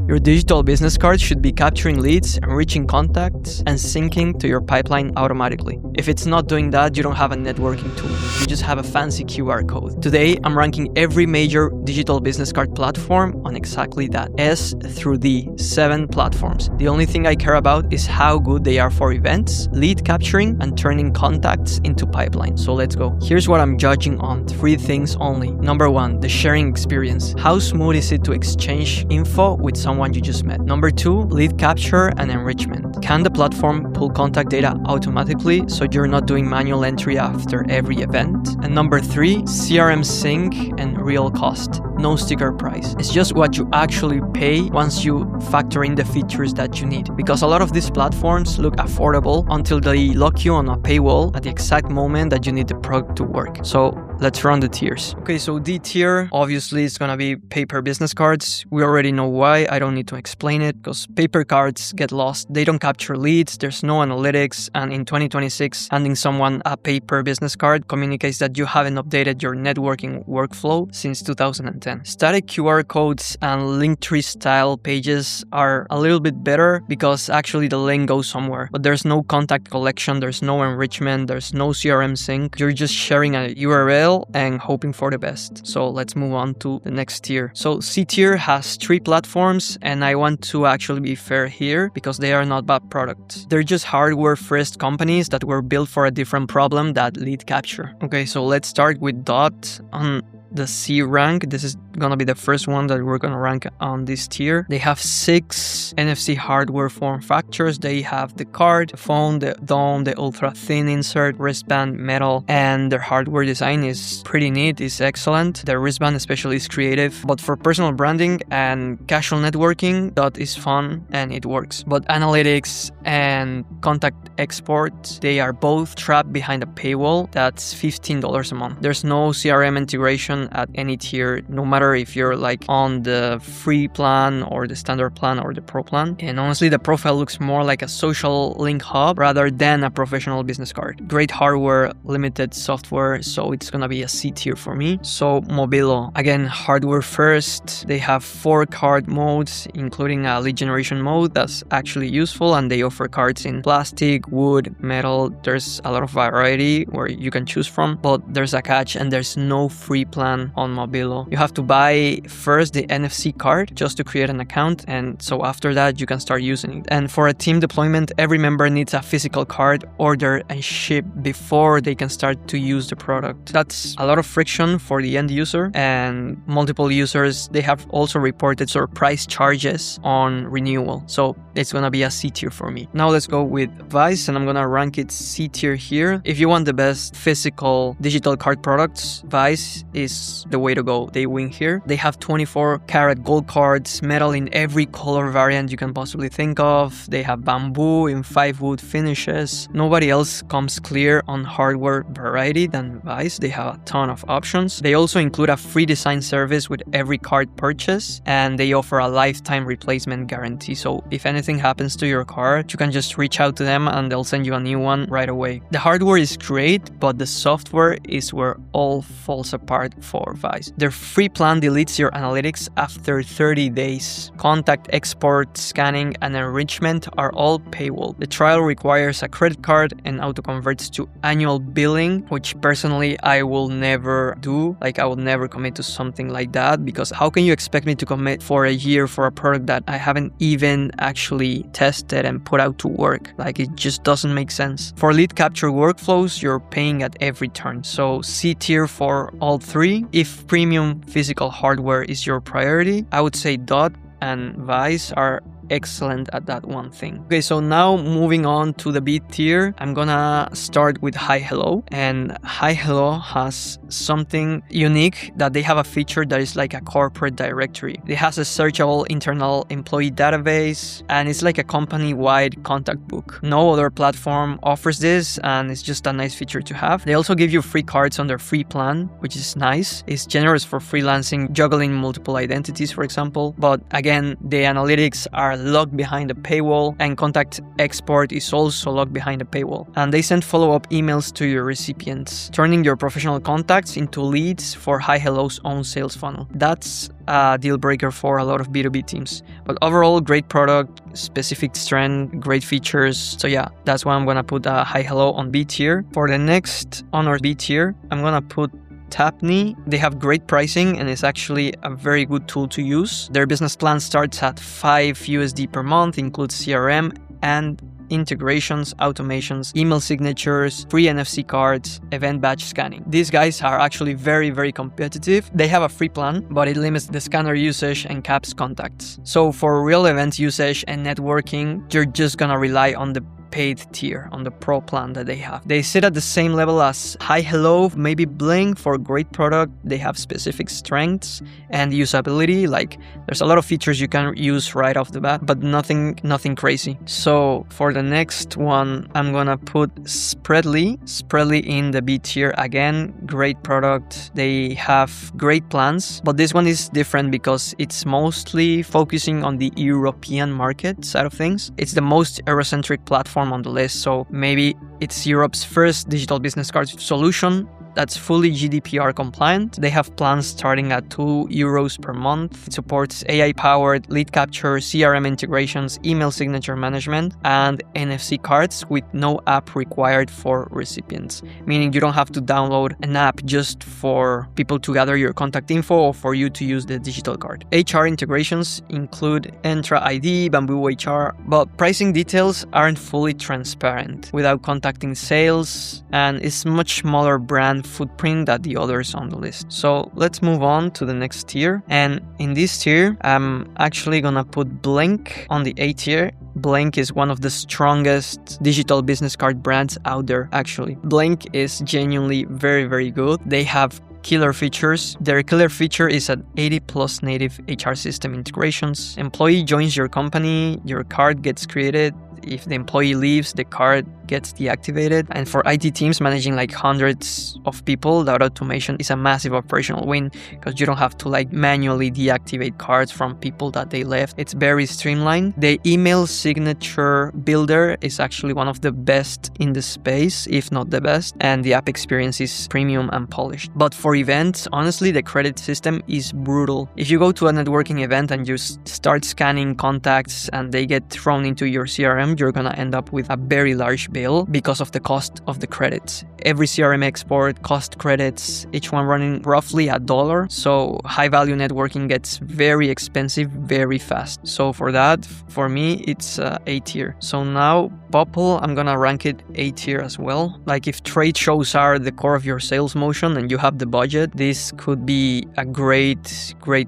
Your digital business card should be capturing leads, enriching contacts, and syncing to your pipeline automatically. If it's not doing that, you don't have a networking tool. You just have a fancy QR code. Today, I'm ranking every major digital business card platform on exactly that, S through D, 7 platforms. The only thing I care about is how good they are for events, lead capturing, and turning contacts into pipeline. So let's go. Here's what I'm judging on 3 things only. Number 1, the sharing experience. How smooth is it to exchange info with someone you just met? Number 2, lead capture and enrichment. Can the platform pull contact data automatically so you're not doing manual entry after every event? And number 3, CRM sync and real cost. No sticker price. It's just what you actually pay once you factor in the features that you need. Because a lot of these platforms look affordable until they lock you on a paywall at the exact moment that you need the product to work. So let's run the tiers. Okay, so D tier, obviously it's gonna be paper business cards. We already know why. I don't need to explain it because paper cards get lost. They don't capture leads. There's no analytics. And in 2026, handing someone a paper business card communicates that you haven't updated your networking workflow since 2010. Static QR codes and Linktree style pages are a little bit better because actually the link goes somewhere. But there's no contact collection. There's no enrichment. There's no CRM sync. You're just sharing a URL and hoping for the best. So let's move on to the next tier. So C tier has 3 platforms, and I want to actually be fair here because they are not bad products. They're just hardware first companies that were built for a different problem, that lead capture. Okay, so let's start with Dot on the C rank. This is gonna be the first one that we're gonna rank on this tier. They have 6 NFC hardware form factors. They have the card, the phone, the dome, the ultra thin insert, wristband, metal, and their hardware design is pretty neat, is excellent. Their wristband especially is creative, but for personal branding and casual networking, Dot is fun and it works. But analytics and contact export, they are both trapped behind a paywall that's $15 a month. There's no CRM integration at any tier, no matter if you're like on the free plan or the standard plan or the pro plan. And honestly, the profile looks more like a social link hub rather than a professional business card. Great hardware, limited software, so it's gonna be a C tier for me. So Mobilo, again, hardware first. They have 4 card modes, including a lead generation mode that's actually useful, and they offer cards in plastic, wood, metal. There's a lot of variety where you can choose from, but there's a catch, and there's no free plan on Mobilo. You have to buy first the NFC card just to create an account, and so after that you can start using it. And for a team deployment, every member needs a physical card ordered and shipped before they can start to use the product. That's a lot of friction for the end user, and multiple users, they have also reported surprise charges on renewal. So it's gonna be a C tier for me. Now let's go with Vice, and I'm gonna rank it C tier here. If you want the best physical digital card products, Vice is the way to go. They win here. They have 24 karat gold cards, metal in every color variant you can possibly think of. They have bamboo in 5 wood finishes. Nobody else comes clear on hardware variety than Vice. They have a ton of options. They also include a free design service with every card purchase, and they offer a lifetime replacement guarantee. So if anything happens to your card, you can just reach out to them and they'll send you a new one right away. The hardware is great, but the software is where all falls apart for Vice. Their free plan deletes your analytics after 30 days. Contact export, scanning, and enrichment are all paywall. The trial requires a credit card and auto-converts to annual billing, which personally I will never do. Like, I will never commit to something like that, because how can you expect me to commit for a year for a product that I haven't even actually tested and put out to work? Like, it just doesn't make sense. For lead capture workflows, you're paying at every turn. So C tier for all 3. If premium physical hardware is your priority, I would say Dot and Vice are excellent at that one thing. Okay, so now moving on to the B tier, I'm gonna start with HiHello. And HiHello has something unique, that they have a feature that is like a corporate directory. It has a searchable internal employee database, and it's like a company-wide contact book. No other platform offers this, and it's just a nice feature to have. They also give you free cards on their free plan, which is nice. It's generous for freelancing, juggling multiple identities, for example. But again, the analytics are locked behind a paywall, and contact export is also locked behind a paywall. And they send follow-up emails to your recipients, turning your professional contacts into leads for HiHello's own sales funnel. That's a deal breaker for a lot of B2B teams. But overall, great product, specific strength, great features. So yeah, that's why I'm gonna put HiHello on B tier. For the next on our B tier, I'm gonna put Tapni. They have great pricing and it's actually a very good tool to use. Their business plan starts at $5 per month, includes CRM and integrations, automations, email signatures, free NFC cards, event badge scanning. These guys are actually very, very competitive. They have a free plan, but it limits the scanner usage and caps contacts. So for real event usage and networking, you're just gonna rely on the paid tier, on the pro plan that they have. They sit at the same level as HiHello, maybe Blinq for great product. They have specific strengths and usability. Like there's a lot of features you can use right off the bat, but nothing crazy. So for the next one, I'm gonna put Spreadly in the B tier. Again, great product. They have great plans, but this one is different because it's mostly focusing on the European market side of things. It's the most Eurocentric platform on the list, so maybe it's Europe's first digital business card solution that's fully GDPR compliant. They have plans starting at €2 per month. It supports AI-powered lead capture, CRM integrations, email signature management, and NFC cards with no app required for recipients, meaning you don't have to download an app just for people to gather your contact info or for you to use the digital card. HR integrations include Entra ID, Bamboo HR, but pricing details aren't fully transparent without contacting sales, and it's much smaller brand footprint than the others on the list. So let's move on to the next tier. And in this tier, I'm actually gonna put Blinq on the A tier. Blinq is one of the strongest digital business card brands out there, actually. Blinq is genuinely very, very good. They have killer features. Their killer feature is an 80+ native HR system integrations. Employee joins your company, your card gets created. If the employee leaves, the card gets deactivated. And for IT teams managing like hundreds of people, that automation is a massive operational win because you don't have to like manually deactivate cards from people that they left. It's very streamlined. The email signature builder is actually one of the best in the space, if not the best. And the app experience is premium and polished. But for events, honestly, the credit system is brutal. If you go to a networking event and you start scanning contacts and they get thrown into your CRM, you're gonna end up with a very large bill because of the cost of the credits. Every CRM export cost credits, each one running roughly $1. So high value networking gets very expensive very fast. So for that, for me, it's A tier. So now Popl, I'm gonna rank it A tier as well. Like if trade shows are the core of your sales motion and you have the budget, this could be a great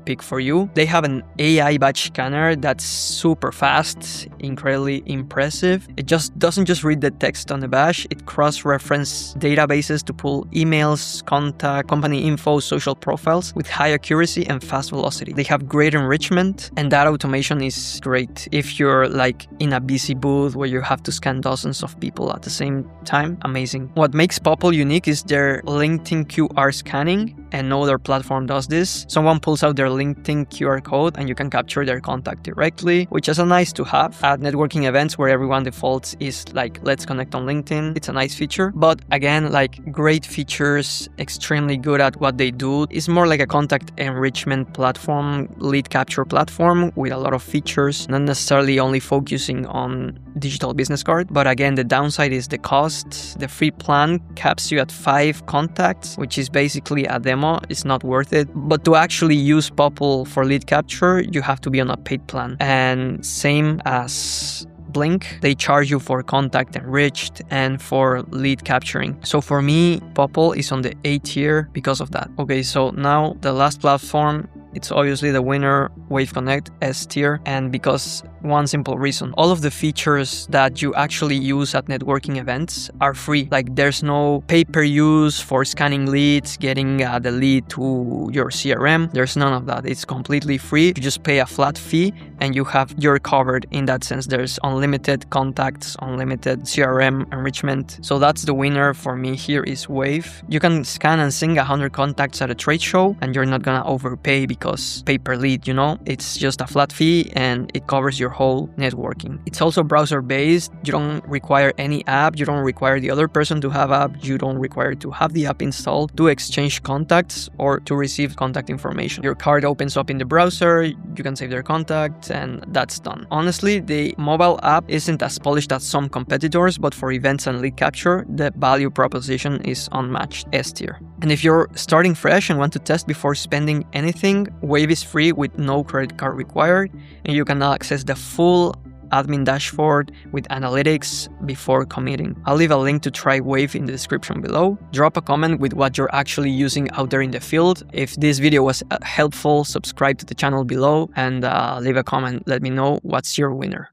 pick for you. They have an AI badge scanner that's super fast, incredibly impressive. It just doesn't just read the text on the badge, it cross-references databases to pull emails, contact, company info, social profiles with high accuracy and fast velocity. They have great enrichment, and that automation is great if you're like in a busy booth where you have to scan dozens of people at the same time. Amazing. What makes Popl unique is their LinkedIn QR scanning, and no other platform does this. Someone pulls out their LinkedIn QR code and you can capture their contact directly, which is a nice to have at networking events where everyone defaults is like, let's connect on LinkedIn. It's a nice feature, but again, like great features, extremely good at what they do. It's more like a contact enrichment platform, lead capture platform with a lot of features, not necessarily only focusing on digital business card. But again, the downside is the cost. The free plan caps you at 5 contacts, which is basically a demo. It's not worth it. But to actually use Popl for lead capture, you have to be on a paid plan. And same as Blinq, they charge you for contact enriched and for lead capturing. So for me, Popl is on the A tier because of that. Okay, so now the last platform, it's obviously the winner, Wave Connect, S tier, and because one simple reason. All of the features that you actually use at networking events are free. Like there's no pay-per-use for scanning leads, getting the lead to your CRM. There's none of that. It's completely free. You just pay a flat fee and you're covered in that sense. There's unlimited contacts, unlimited CRM enrichment. So that's the winner for me here is Wave. You can scan and sync 100 contacts at a trade show and you're not gonna overpay because because pay per lead, you know? It's just a flat fee and it covers your whole networking. It's also browser-based. You don't require any app. You don't require the other person to have app. You don't require to have the app installed to exchange contacts or to receive contact information. Your card opens up in the browser, you can save their contact, and that's done. Honestly, the mobile app isn't as polished as some competitors, but for events and lead capture, the value proposition is unmatched, S tier. And if you're starting fresh and want to test before spending anything, Wave is free with no credit card required, and you can access the full admin dashboard with analytics before committing. I'll leave a link to try Wave in the description below. Drop a comment with what you're actually using out there in the field. If this video was helpful, subscribe to the channel below and leave a comment. Let me know what's your winner.